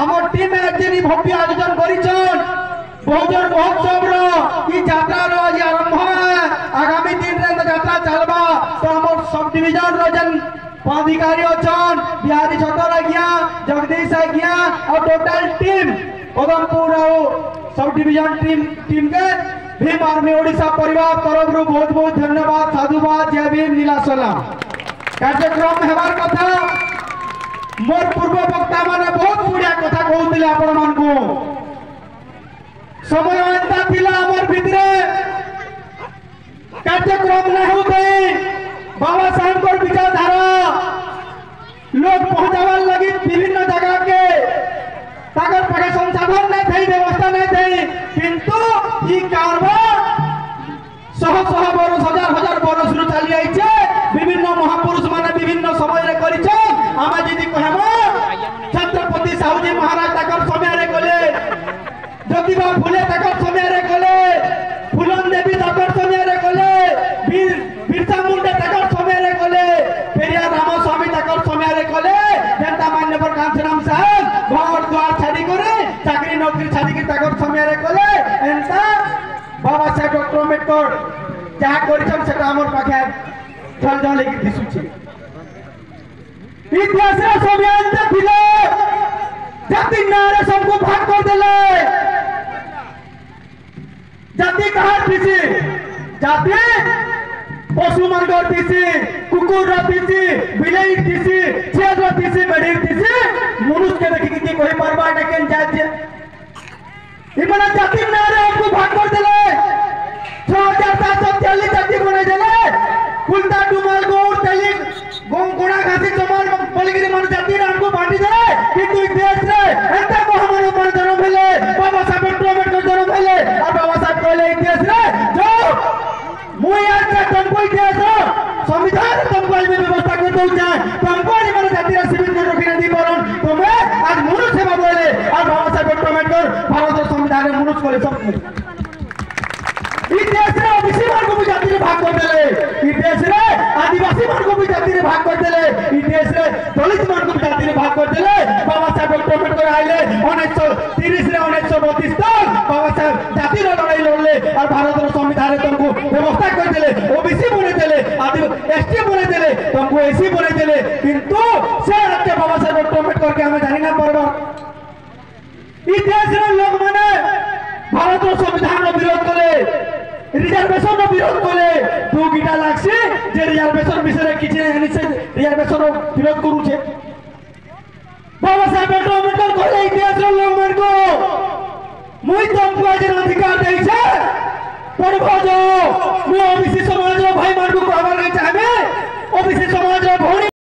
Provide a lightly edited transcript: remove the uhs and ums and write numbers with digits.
आम टीम आज भव्य आयोजन करिछन बहुजन महोत्सव रो यात्रा आज आरंभ है। आगामी दिन रे यात्रा चलबा तो आम सब डिविजन रो जन पदाधिकारी अच्छन बिहारी छतर आज्ञा जगदीश आज्ञा और total team Padampur sub division team के भीम आर्मी ओडिशा परिवार तरफ बहुत बहुत धन्यवाद साधुवाद जय भीम नीला सलाम। कार्यक्रम हेबार कथा मोर पूर्व वक्ता माने बहुत बढ़िया कथा कहउतिले आपण मानकु समय एंता थिला हमर भितरे कार्यक्रम न होते बाबा साहेब को विचारधारा लोग पहुंचावा लगी विभिन्न जगह के ताकर पाखे संसाधन नहीं थे व्यवस्था नहीं थे किंतु ई कारबार शह शह बरस हजार हजार बरस रु चली आइछे। विभिन्न महापुरुष माने विभिन्न समय रे करिछन। आमे जदी कहबो छत्रपति साहूजी महाराज ताकर समय रे गले ज्योतिबा फुले ताकर समय रे गले फुलन देवी ताकर समय रे गले बिरसा मुंडा ताकर समय रे गले पेरिया रामस्वामी ताकर समय रे गले जनता मान्यवर कांचराम साहब घर द्वार छाड़ी करे चाकरी नौकरी छाड़ी के ताकर समय रे गले एंता बाबा साहेब डॉक्टर अम्बेडकर जहा करिछन सेटा हमर पाखे जल जल लेके दिसुछे। इतिहास रे सोभियान थिले जाति नारे सबको भाग कर देले जाति कहार थीसी जाति पशु मानकर थीसी कुकुर थीसी बिलाई थीसी छेद थीसी मेढी थीसी मनुष्य के देखि कि कोई परबा डकेन जाति इमना जाति नारे हमको भाग कर देले 6740 जाति बने देले कुलता डुमाल गोर तेली गोंगुणा घासी जमाल बलगिरी मन जाति हमको बांटी देले किंतु इस देश रे एंता को हमर ऊपर जन्म भेले बाबा साहेब डॉक्टर अम्बेडकर जन्म भेले और बाबा साहेब कहले इस देश रे जो मुई आज के तुमको इस देश संविधान तुमको आज व्यवस्था कर दऊ जाए तुमको आज मन जाति रे सीमित कर रखी नहीं परन तुम्हें आज मनुष्य सेवा बोले और बाबा साहेब डॉक्टर अम्बेडकर भारत संविधान में मनुष्य बोले सब इस देश रे ओबीसी मान को भी जाति रे भाग कर देले इस देश रे आदिवासी मान को भी जाति रे भाग कर देले इस देश रे दलित मान को भी जाति रे भाग कर देले। बाबा साहेब डॉक्टर अम्बेडकर आइले 1930 रे 1932 तक बाबा साहेब जाति रे लड़ाई लड़ले और भारत रो संविधान रे तुमको व्यवस्था कर देले ओबीसी बने देले एसटी बने देले तुमको एसी बने देले किंतु से राज्य बाबा साहेब डॉक्टर अम्बेडकर के हमें जानि ना परबा इस देश रे लोग माने भारत रो संविधान रो विरोध करे रिजर्वेशन रो विरोध करे दो गीटा लागसे जे रिजर्वेशन विषय किछि एनी से रिजर्वेशन रो विरोध करू छे बाबा साहेब डॉक्टर अम्बेडकर कहले इतिहास रो लोग मन को मुई तुमको आज अधिकार देई छे पढ़बो जो